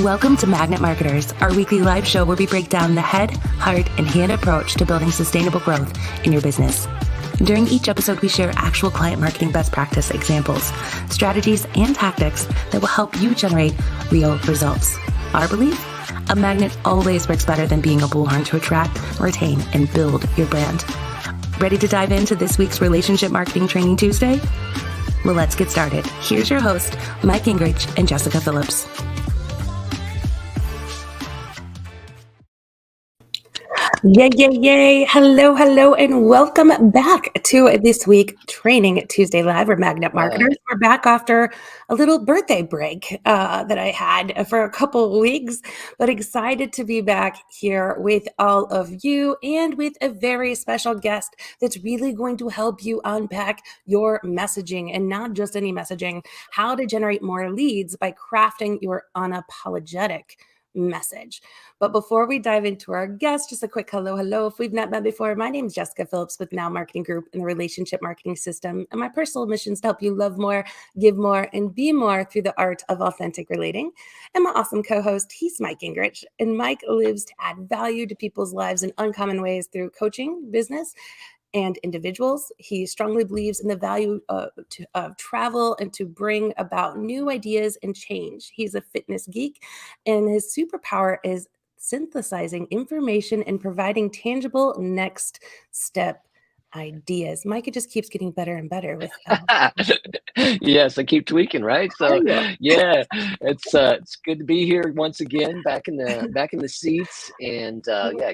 Welcome to Magnet Marketers, our weekly live show where we break down the head, heart, and hand approach to building sustainable growth in your business. During each episode, we share actual client marketing best practice examples, strategies, and tactics that will help you generate real results. Our belief? A magnet always works better than being a bullhorn to attract, retain, and build your brand. Ready to dive into this week's Relationship Marketing Training Tuesday? Well, let's get started. Here's your host, Mike Gingerich and Jessika Phillips. Yay. Hello, and welcome back to this week Training Tuesday Live. We're Magnet Marketers. We're back after a little birthday break that I had for a couple of weeks, but excited to be back here with all of you and with a very special guest that's really going to help you unpack your messaging, and not just any messaging, how to generate more leads by crafting your unapologetic message. But before we dive into our guest, just a quick hello. If we've not met before, my name is Jessika Phillips with Now Marketing Group in the Relationship Marketing System. And my personal mission is to help you love more, give more, and be more through the art of authentic relating. And my awesome co-host, he's Mike Gingerich. And Mike lives to add value to people's lives in uncommon ways through coaching, business, and individuals. He strongly believes in the value of travel and to bring about new ideas and change. He's a fitness geek, and his superpower is synthesizing information and providing tangible next step ideas. Mike, it just keeps getting better and better with Yes, I keep tweaking, right? So yeah, it's good to be here once again, back in the seats, and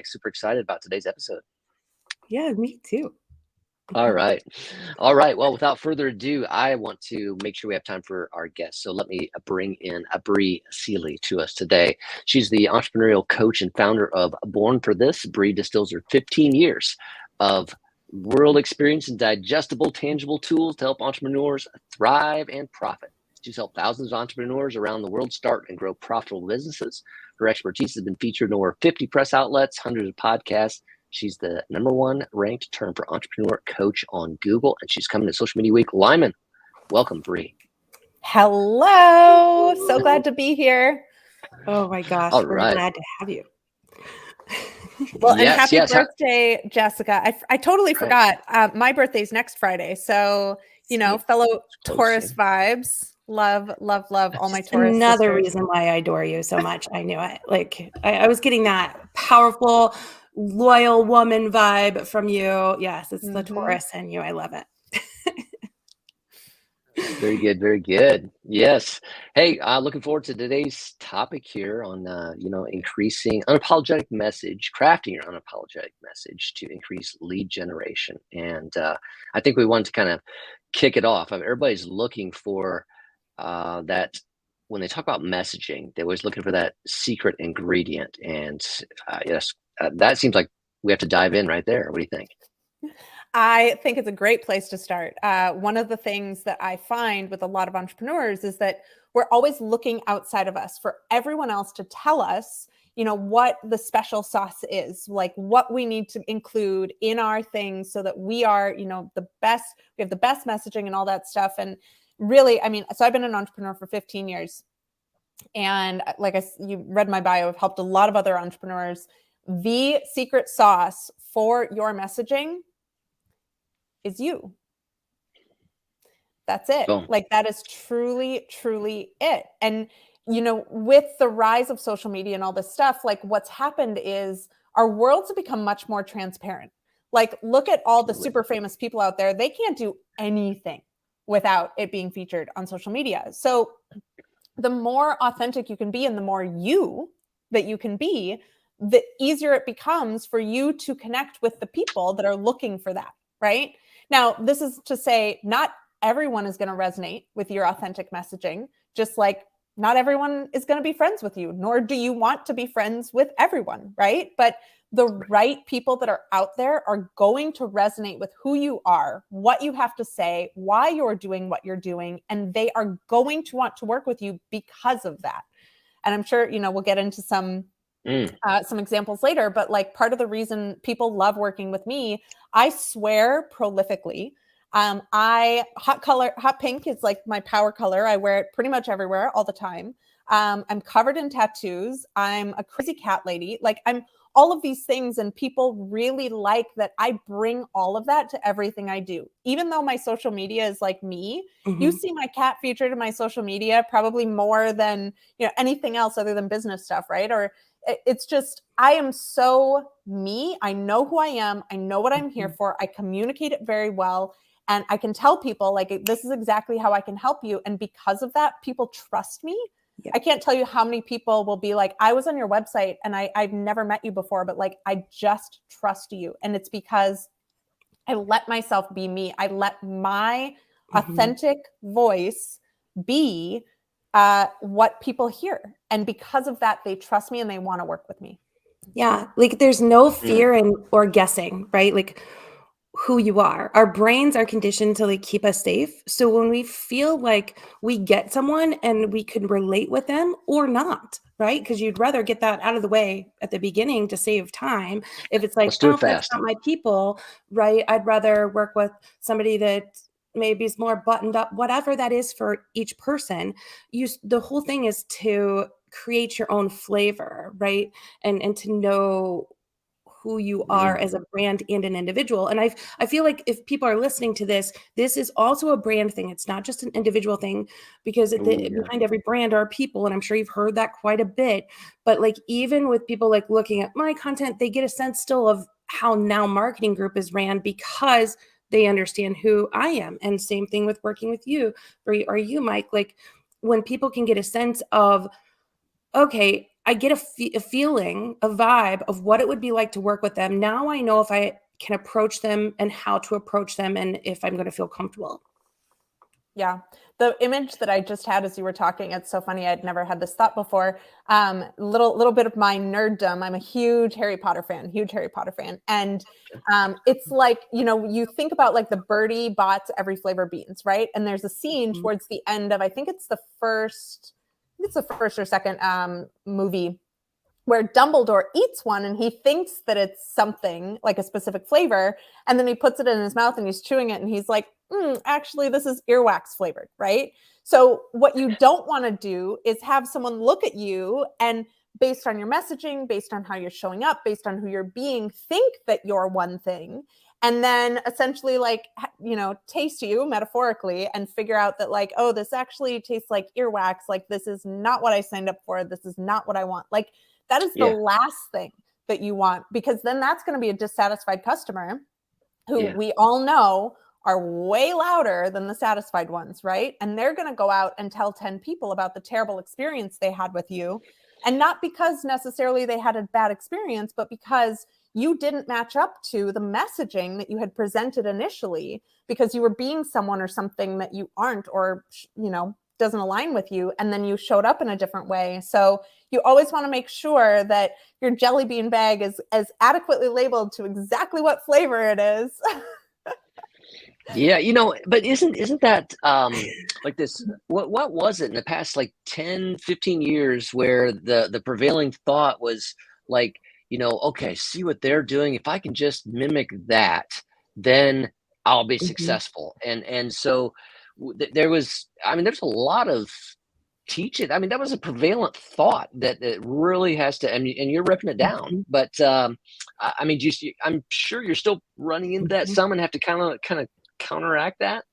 super excited about today's episode. Yeah, me too. All right. Well, without further ado, I want to make sure we have time for our guest. So let me bring in Bri Seeley to us today. She's the entrepreneurial coach and founder of Born for This. Bri distills her 15 years of world experience in digestible, tangible tools to help entrepreneurs thrive and profit. She's helped thousands of entrepreneurs around the world start and grow profitable businesses. Her expertise has been featured in over 50 press outlets, hundreds of podcasts. She's the #1 ranked term for entrepreneur coach on Google, and she's coming to Social Media Week. Lyman, welcome, Bri. Hello. So glad to be here. Oh my gosh, we're glad to have you. Well, and happy birthday, Jessika. I totally forgot. My birthday's next Friday. So, fellow Taurus vibes. Love all my Taurus Another sisters. reason why I adore you so much. I knew it. Like I was getting that powerful, loyal woman vibe from you. Yes, it's the Taurus in you. I love it. Very good. Yes. Hey, looking forward to today's topic here on increasing unapologetic message, crafting your unapologetic message to increase lead generation. And I think we want to kind of kick it off. Everybody's looking for that. When they talk about messaging, they're always looking for that secret ingredient. And that seems like we have to dive in right there. What do you think? I think it's a great place to start. One of the things that I find with a lot of entrepreneurs is that we're always looking outside of us for everyone else to tell us, what the special sauce is, like what we need to include in our things so that we are, the best, we have the best messaging and all that stuff. And really, so I've been an entrepreneur for 15 years. And like you read my bio, I've helped a lot of other entrepreneurs. The secret sauce for your messaging is you. That's it. Boom. Like that is truly, truly it. And, with the rise of social media and all this stuff, like what's happened is our worlds have become much more transparent. Like, look at all the Absolutely. super famous people out there. They can't do anything without it being featured on social media. So the more authentic you can be and the more you that you can be, the easier it becomes for you to connect with the people that are looking for that, right? Now, this is to say not everyone is going to resonate with your authentic messaging, just like not everyone is going to be friends with you, nor do you want to be friends with everyone, right? But the right people that are out there are going to resonate with who you are, what you have to say, why you're doing what you're doing, and they are going to want to work with you because of that. And I'm sure, we'll get into some examples later, but like part of the reason people love working with me, I swear prolifically. Hot pink is like my power color. I wear it pretty much everywhere all the time. I'm covered in tattoos. I'm a crazy cat lady. Like I'm all of these things, and people really like that I bring all of that to everything I do. Even though my social media is like me, you see my cat featured in my social media probably more than anything else other than business stuff, right? Or it's just, I am so me. I know who I am. I know what I'm here for. I communicate it very well. And I can tell people like, this is exactly how I can help you. And because of that, people trust me. Yeah. I can't tell you how many people will be like, I was on your website and I've never met you before, but like, I just trust you. And it's because I let myself be me. I let my authentic voice be what people hear. And because of that, they trust me and they want to work with me. Yeah. Like there's no fear in or guessing, right? Like who you are. Our brains are conditioned to like keep us safe. So when we feel like we get someone and we can relate with them or not, right? Because you'd rather get that out of the way at the beginning to save time. If it's like, oh, that's not my people, right? I'd rather work with somebody that maybe is more buttoned up, whatever that is for each person. The whole thing is to create your own flavor, right? And to know who you are as a brand and an individual. And I feel like if people are listening to this, this is also a brand thing. It's not just an individual thing, because behind every brand are people. And I'm sure you've heard that quite a bit. But like, even with people like looking at my content, they get a sense still of how Now Marketing Group is ran because they understand who I am. And same thing with working with you, Bri, or you, Mike. Like when people can get a sense of, okay, I get a feeling, a vibe of what it would be like to work with them. Now I know if I can approach them and how to approach them and if I'm going to feel comfortable. Yeah. The image that I just had as you were talking, it's so funny. I'd never had this thought before. Little bit of my nerddom. I'm a huge Harry Potter fan. And it's like, you think about like the Birdie bots every flavor beans, right? And there's a scene towards the end of, I think it's the first or second movie, where Dumbledore eats one and he thinks that it's something like a specific flavor. And then he puts it in his mouth and he's chewing it. And he's like, actually, this is earwax flavored, right? So what you don't want to do is have someone look at you and based on your messaging, based on how you're showing up, based on who you're being, think that you're one thing. And then essentially like, taste you metaphorically and figure out that like, oh, this actually tastes like earwax. Like, this is not what I signed up for. This is not what I want. Like, that is the last thing that you want, because then that's going to be a dissatisfied customer who we all know are way louder than the satisfied ones, right? And they're going to go out and tell 10 people about the terrible experience they had with you. And not because necessarily they had a bad experience, but because you didn't match up to the messaging that you had presented initially, because you were being someone or something that you aren't, or, doesn't align with you. And then you showed up in a different way. So you always want to make sure that your jelly bean bag is as adequately labeled to exactly what flavor it is. Yeah, but isn't that like this, what was it in the past like 10, 15 years where the prevailing thought was like, okay, see what they're doing. If I can just mimic that, then I'll be successful. And so there's a lot of teaching. That was a prevalent thought that really has to, and you're ripping it down. But I'm sure you're still running into that some and have to kind of counteract that.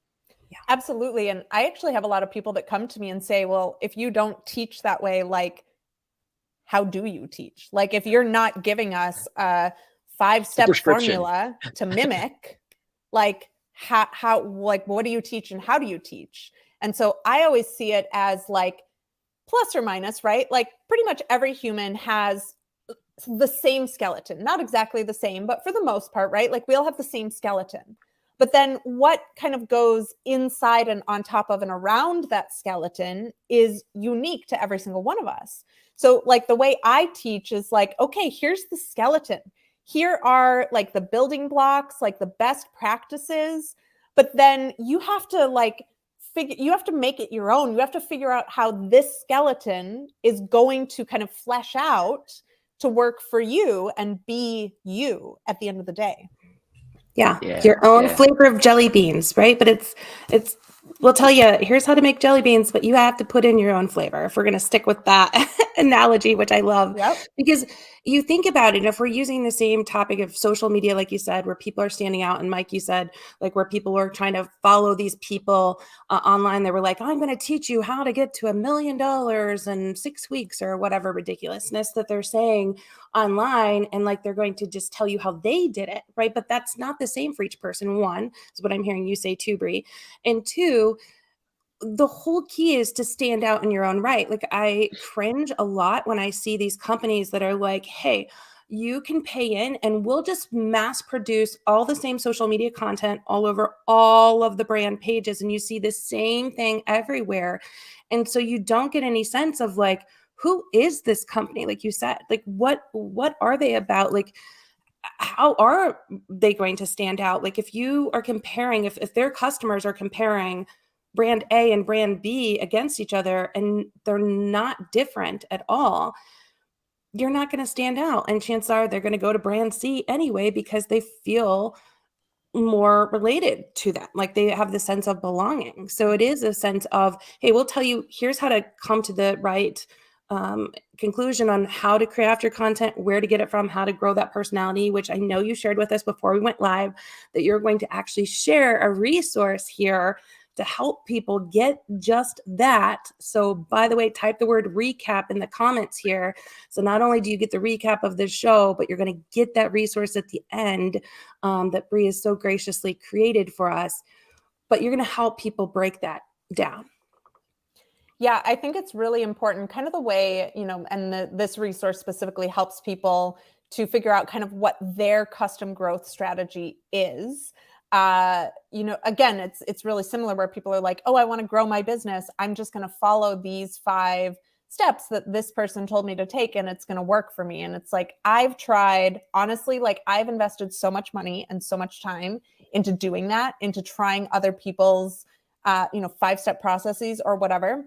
Yeah, absolutely. And I actually have a lot of people that come to me and say, well, if you don't teach that way, like, how do you teach? Like, if you're not giving us a 5-step formula to mimic, like how like what do you teach and how do you teach? And so I always see it as like plus or minus, right? Like pretty much every human has the same skeleton, not exactly the same, but for the most part, right? Like we all have the same skeleton. But then what kind of goes inside and on top of and around that skeleton is unique to every single one of us. So like the way I teach is like, okay, here's the skeleton. Here are like the building blocks, like the best practices, but then you have to like you have to make it your own. You have to figure out how this skeleton is going to kind of flesh out to work for you and be you at the end of the day. Yeah, your own flavor of jelly beans, right? But it's we'll tell you, here's how to make jelly beans, but you have to put in your own flavor if we're going to stick with that analogy, which I love. Yep. Because you think about it, if we're using the same topic of social media, like you said, where people are standing out, and Mike, you said, like where people were trying to follow these people online, they were like, I'm going to teach you how to get to $1 million in 6 weeks or whatever ridiculousness that they're saying online, and like they're going to just tell you how they did it, right? But that's not the same for each person. One is what I'm hearing you say too, Bri, and two, the whole key is to stand out in your own right. Like I cringe a lot when I see these companies that are like, hey, you can pay in and we'll just mass produce all the same social media content all over all of the brand pages, and you see the same thing everywhere. And so you don't get any sense of like, who is this company? Like you said, like what are they about? Like how are they going to stand out? Like if you are comparing, if their customers are comparing brand A and brand B against each other and they're not different at all, you're not going to stand out. And chances are they're going to go to brand C anyway because they feel more related to them. Like they have the sense of belonging. So it is a sense of, hey, we'll tell you, here's how to come to the right conclusion on how to craft your content, where to get it from, how to grow that personality, which I know you shared with us before we went live, that you're going to actually share a resource here to help people get just that. So by the way, type the word recap in the comments here. So not only do you get the recap of the show, but you're going to get that resource at the end that Bri has so graciously created for us. But you're going to help people break that down. Yeah, I think it's really important, kind of the way, and this resource specifically helps people to figure out kind of what their custom growth strategy is. Again, it's really similar where people are like, oh, I want to grow my business. I'm just going to follow these 5 steps that this person told me to take and it's going to work for me. And it's like, I've tried, honestly, like I've invested so much money and so much time into doing that, into trying other people's, 5-step processes or whatever.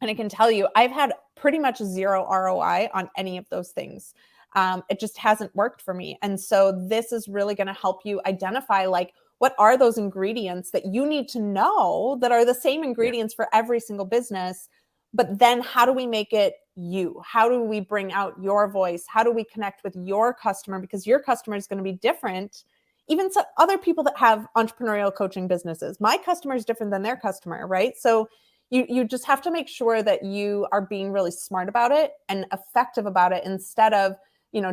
And I can tell you, I've had pretty much 0 ROI on any of those things. It just hasn't worked for me. And so this is really going to help you identify like, what are those ingredients that you need to know that are the same ingredients for every single business? But then how do we make it you? How do we bring out your voice? How do we connect with your customer? Because your customer is going to be different. Even some other people that have entrepreneurial coaching businesses, my customer is different than their customer, right? So you just have to make sure that you are being really smart about it and effective about it instead of,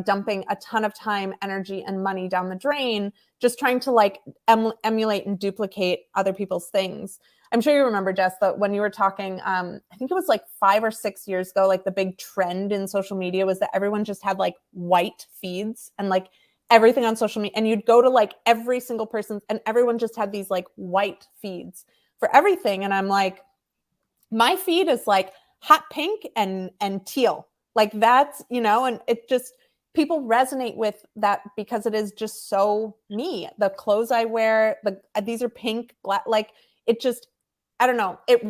dumping a ton of time, energy, and money down the drain, just trying to like emulate and duplicate other people's things. I'm sure you remember, Jess, that when you were talking, I think it was like 5 or 6 years ago, like the big trend in social media was that everyone just had like white feeds and like everything on social media. And you'd go to like every single person and everyone just had these like white feeds for everything. And I'm like, my feed is like hot pink and teal. Like that's, and it just, people resonate with that because it is just so me. The clothes I wear, these are pink, black, like it just, I don't know. It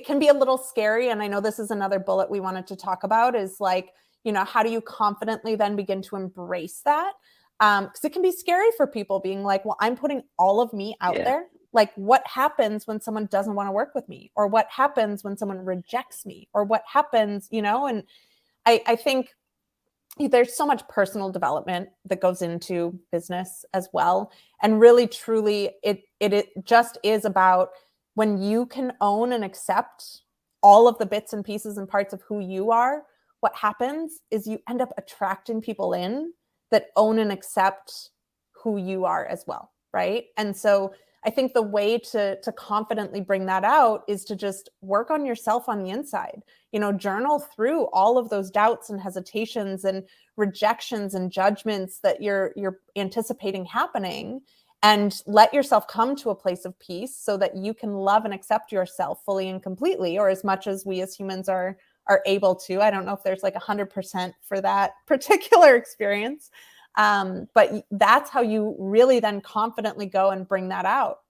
can be a little scary. And I know this is another bullet we wanted to talk about is like, how do you confidently then begin to embrace that? Because it can be scary for people being like, well, I'm putting all of me out there. Like what happens when someone doesn't want to work with me, or what happens when someone rejects me, or what happens, and I think there's so much personal development that goes into business as well. And really, truly, it just is about when you can own and accept all of the bits and pieces and parts of who you are, what happens is you end up attracting people in that own and accept who you are as well, right? And so I think the way to confidently bring that out is to just work on yourself on the inside. Journal through all of those doubts and hesitations and rejections and judgments that you're anticipating happening, and let yourself come to a place of peace so that you can love and accept yourself fully and completely, or as much as we as humans are able to. I don't know if there's like 100% for that particular experience. But that's how you really then confidently go and bring that out.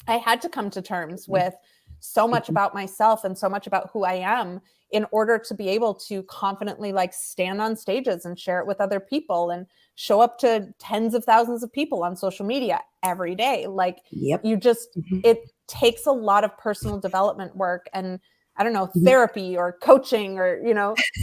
I had to come to terms with so much about myself and so much about who I am in order to be able to confidently like stand on stages and share it with other people and show up to tens of thousands of people on social media every day. Like you just, it takes a lot of personal development work and I don't know, therapy or coaching or,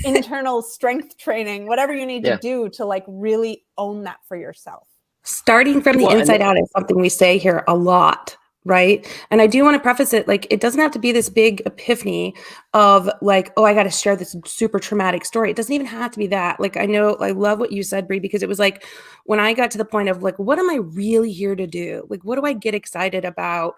internal strength training, whatever you need to do to like really own that for yourself. Starting from the inside out is something we say here a lot. Right. And I do want to preface it, like, it doesn't have to be this big epiphany of like, oh, I got to share this super traumatic story. It doesn't even have to be that. Like, I know, I love what you said, Bri, because it was like, when I got to the point of like, what am I really here to do? Like, what do I get excited about?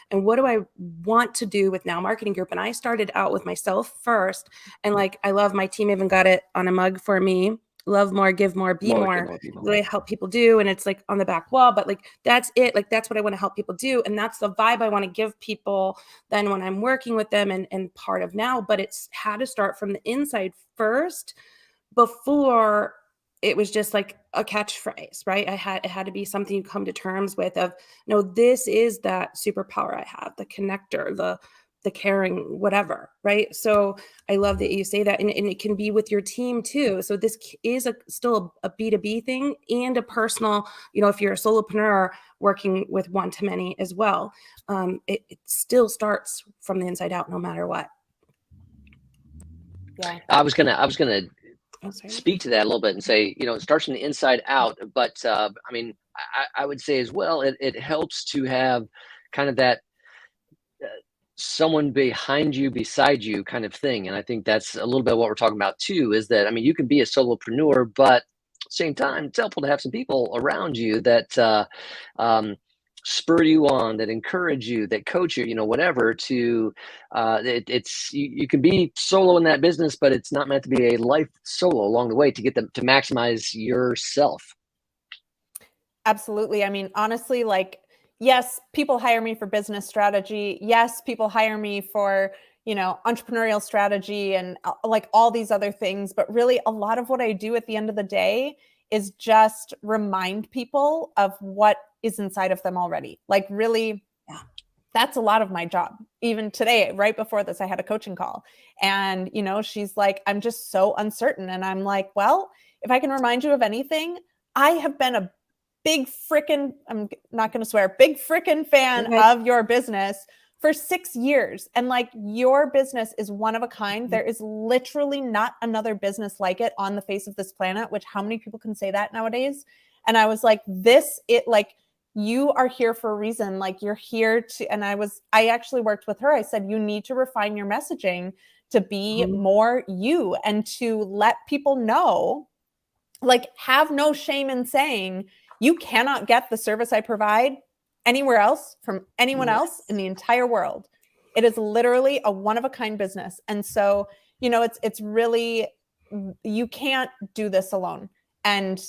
And what do I want to do with Now Marketing Group? And I started out with myself first. And like, I love my team even got it on a mug for me. Love more, give more, be more. What I help people do. And it's like on the back wall, but like, that's it. Like, that's what I want to help people do. And that's the vibe I want to give people then when I'm working with them and part of Now, but it's had to start from the inside first before it was just like a catchphrase, right? It had to be something you come to terms with of, no, this is that superpower I have, the connector, the caring, whatever, right? So I love that you say that. And it can be with your team too. So this is still a B2B thing and a personal, if you're a solopreneur working with one-to-many as well, it still starts from the inside out no matter what. Yeah. I was gonna speak to that a little bit and say, it starts from the inside out, but I mean, I would say as well, it helps to have kind of that someone behind you, beside you kind of thing. And I think that's a little bit what we're talking about too, is that, I mean, you can be a solopreneur, but at the same time, it's helpful to have some people around you that spur you on, that encourage you, that coach you, whatever to, you can be solo in that business, but it's not meant to be a life solo along the way to get them to maximize yourself. Absolutely. I mean, honestly, like, yes, people hire me for business strategy. Yes, people hire me for, entrepreneurial strategy and like all these other things. But really, a lot of what I do at the end of the day is just remind people of what is inside of them already. Like, really, that's a lot of my job. Even today, right before this, I had a coaching call and, she's like, I'm just so uncertain. And I'm like, well, if I can remind you of anything, I have been a big frickin', I'm not going to swear, big frickin' fan of your business for 6 years. And like, your business is one of a kind. There is literally not another business like it on the face of this planet, which how many people can say that nowadays? And I was like, you are here for a reason. Like, you're here to, and I actually worked with her. I said, you need to refine your messaging to be more you and to let people know, like, have no shame in saying, you cannot get the service I provide anywhere else from anyone else in the entire world. It is literally a one-of-a-kind business. And so, it's really, you can't do this alone. And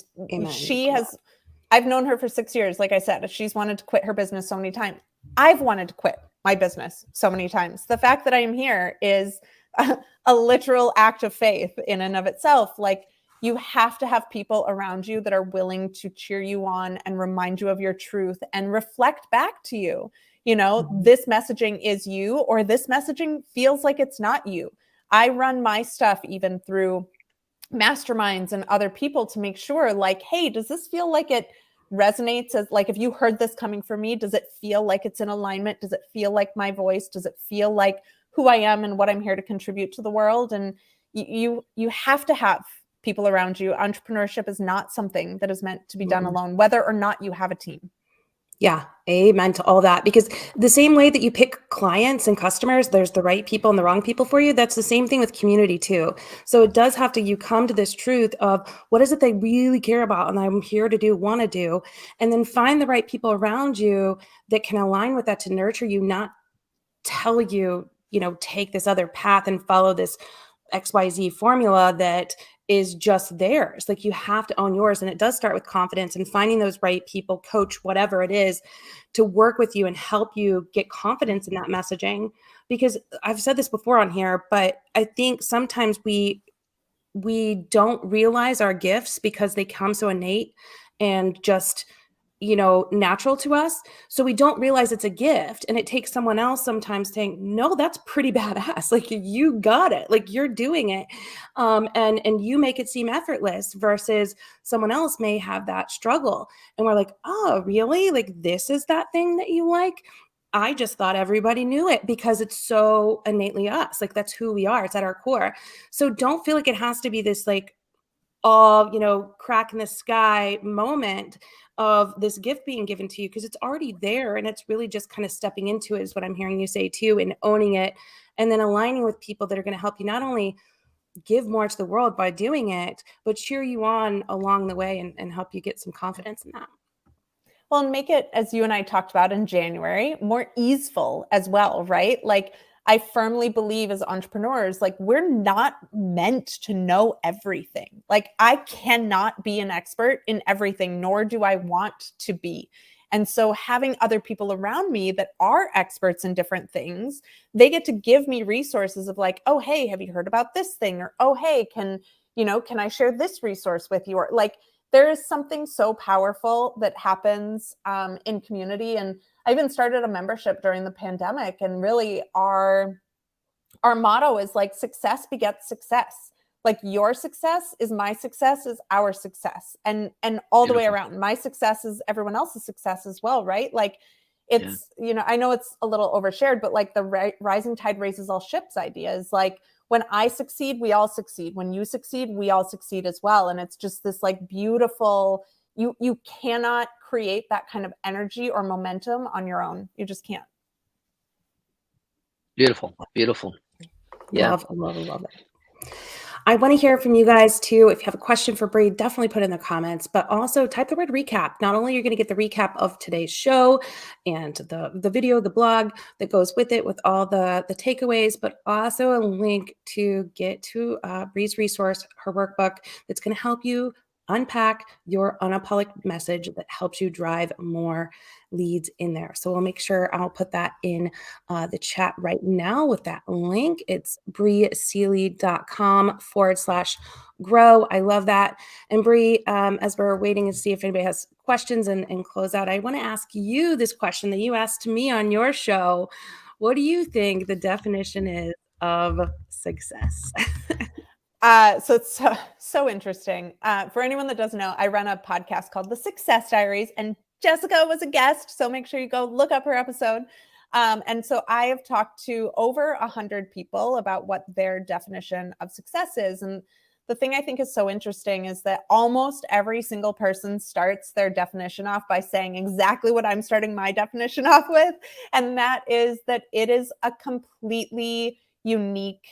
I've known her for 6 years. Like I said, she's wanted to quit her business so many times. I've wanted to quit my business so many times. The fact that I am here is a literal act of faith in and of itself. Like, you have to have people around you that are willing to cheer you on and remind you of your truth and reflect back to you. This messaging is you, or this messaging feels like it's not you. I run my stuff even through masterminds and other people to make sure, like, hey, does this feel like it resonates? As like, if you heard this coming from me, does it feel like it's in alignment? Does it feel like my voice? Does it feel like who I am and what I'm here to contribute to the world? And you have to have people around you. Entrepreneurship is not something that is meant to be done alone, whether or not you have a team. Yeah, amen to all that. Because the same way that you pick clients and customers, there's the right people and the wrong people for you. That's the same thing with community too. So it does have to, you come to this truth of what is it they really care about and I'm here to do, want to do, and then find the right people around you that can align with that to nurture you, not tell you, take this other path and follow this XYZ formula that is just theirs. Like you have to own yours. And it does start with confidence and finding those right people, coach, whatever it is, to work with you and help you get confidence in that messaging. Because I've said this before on here, but I think sometimes we don't realize our gifts because they come so innate and just natural to us. So we don't realize it's a gift. And it takes someone else sometimes saying, no, that's pretty badass. Like you got it, like you're doing it. And you make it seem effortless versus someone else may have that struggle. And we're like, oh, really? Like this is that thing that you like? I just thought everybody knew it because it's so innately us. Like that's who we are. It's at our core. So don't feel like it has to be this like all, crack in the sky moment of this gift being given to you, because it's already there and it's really just kind of stepping into it is what I'm hearing you say too, and owning it and then aligning with people that are going to help you not only give more to the world by doing it, but cheer you on along the way and help you get some confidence in that. Well, and make it, as you and I talked about in January, more easeful as well, right? Like I firmly believe as entrepreneurs, like we're not meant to know everything. Like I cannot be an expert in everything, nor do I want to be. And so having other people around me that are experts in different things, they get to give me resources of like, oh, hey, have you heard about this thing? Or, oh, hey, can I share this resource with you? Or like, there is something so powerful that happens in community. And I even started a membership during the pandemic, and really our motto is like success begets success. Like your success is my success is our success, and all the way around. My success is everyone else's success as well, right? Like it's, I know it's a little overshared, but like the rising tide raises all ships idea is like, when I succeed, we all succeed. When you succeed, we all succeed as well. And it's just this like beautiful, you cannot create that kind of energy or momentum on your own. You just can't. Beautiful. Beautiful. Yeah. Love it. I want to hear from you guys too. If you have a question for Bri, definitely put in the comments, but also type the word recap. Not only are you going to get the recap of today's show and the video, the blog that goes with it with all the takeaways, but also a link to get to Bri's resource, her workbook that's going to help you unpack your unapologetic message that helps you drive more leads in there. So we'll make sure I'll put that in the chat right now with that link. It's briseeley.com/grow. I love that. And Bri, as we're waiting to see if anybody has questions and close out, I want to ask you this question that you asked me on your show. What do you think the definition is of success? So it's so interesting. For anyone that doesn't know, I run a podcast called The Success Diaries, and Jessika was a guest. So make sure you go look up her episode. And so I have talked to over 100 people about what their definition of success is. And the thing I think is so interesting is that almost every single person starts their definition off by saying exactly what I'm starting my definition off with. And that is that it is a completely unique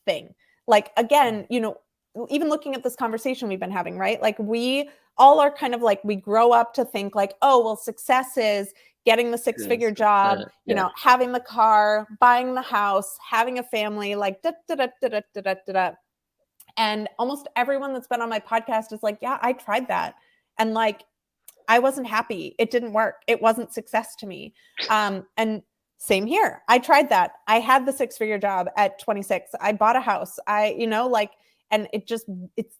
thing. Like, again, even looking at this conversation we've been having, right? Like we all are kind of like, we grow up to think like, oh, well, success is getting the six-figure job, having the car, buying the house, having a family, like da, da, da, da, da, da, da, da. And almost everyone that's been on my podcast is like, yeah, I tried that. And like, I wasn't happy. It didn't work. It wasn't success to me. And same here. I tried that. I had the six-figure job at 26. I bought a house. And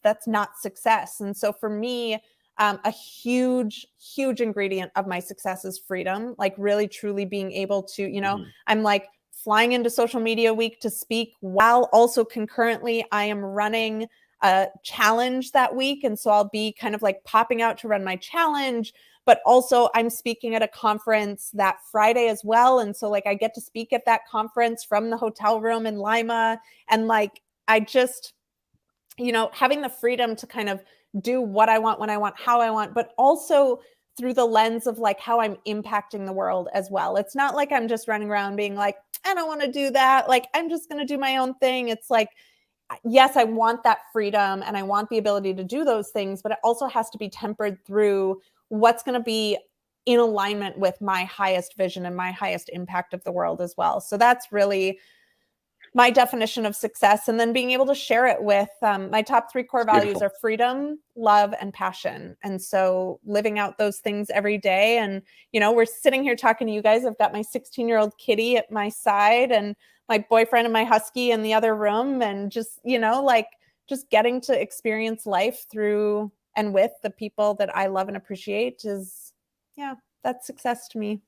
that's not success. And so for me, a huge, huge ingredient of my success is freedom, like really, truly being able to, I'm like flying into Social Media Week to speak while also concurrently I am running a challenge that week. And so I'll be kind of like popping out to run my challenge, but also I'm speaking at a conference that Friday as well. And so like I get to speak at that conference from the hotel room in Lima. And like, I just, having the freedom to kind of do what I want, when I want, how I want, but also through the lens of like how I'm impacting the world as well. It's not like I'm just running around being like, I don't want to do that. Like, I'm just going to do my own thing. It's like, yes, I want that freedom and I want the ability to do those things, but it also has to be tempered through what's going to be in alignment with my highest vision and my highest impact of the world as well. So that's really my definition of success. And then being able to share it with my top 3 core values are freedom, love, and passion. And so living out those things every day. And, you know, we're sitting here talking to you guys. I've got my 16-year-old kitty at my side and my boyfriend and my husky in the other room. And just, you know, like just getting to experience life through and with the people that I love and appreciate is, yeah, that's success to me.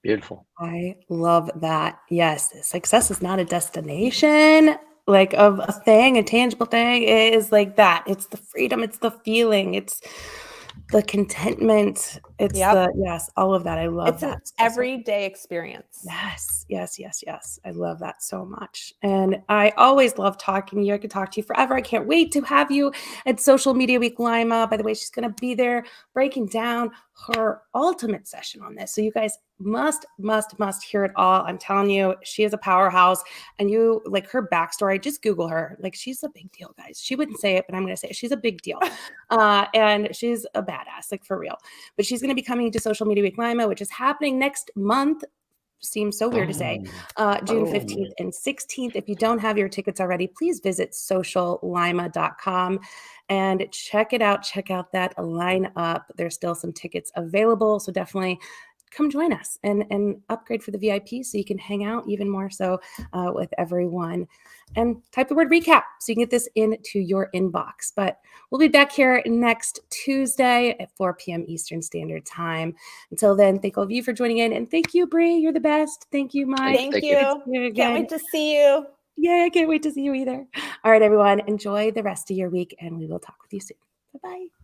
Beautiful. I love that. Yes, success is not a destination, like of a thing, a tangible thing. It is like that. It's the freedom, it's the feeling, it's the contentment. It's yes, all of that. I love that. It's an everyday experience. Yes. I love that so much. And I always love talking to you. I could talk to you forever. I can't wait to have you at Social Media Week Lima. By the way, she's going to be there breaking down her ultimate session on this. So you guys must hear it all. I'm telling you, she is a powerhouse. And you like her backstory, just Google her. Like she's a big deal, guys. She wouldn't say it, but I'm going to say it. She's a big deal. And she's a badass, like for real. But she's going to be coming to Social Media Week Lima, which is happening next month. Seems so weird to say. June 15th and 16th. If you don't have your tickets already, please visit sociallima.com and check it out. Check out that lineup. There's still some tickets available. So definitely come join us and upgrade for the VIP so you can hang out even more so with everyone. And type the word recap so you can get this into your inbox. But we'll be back here next Tuesday at 4 p.m. Eastern Standard Time. Until then, thank all of you for joining in. And thank you, Bri. You're the best. Thank you, Mike. Thank you. Can't wait to see you. Yeah, I can't wait to see you either. All right, everyone. Enjoy the rest of your week, and we will talk with you soon. Bye-bye.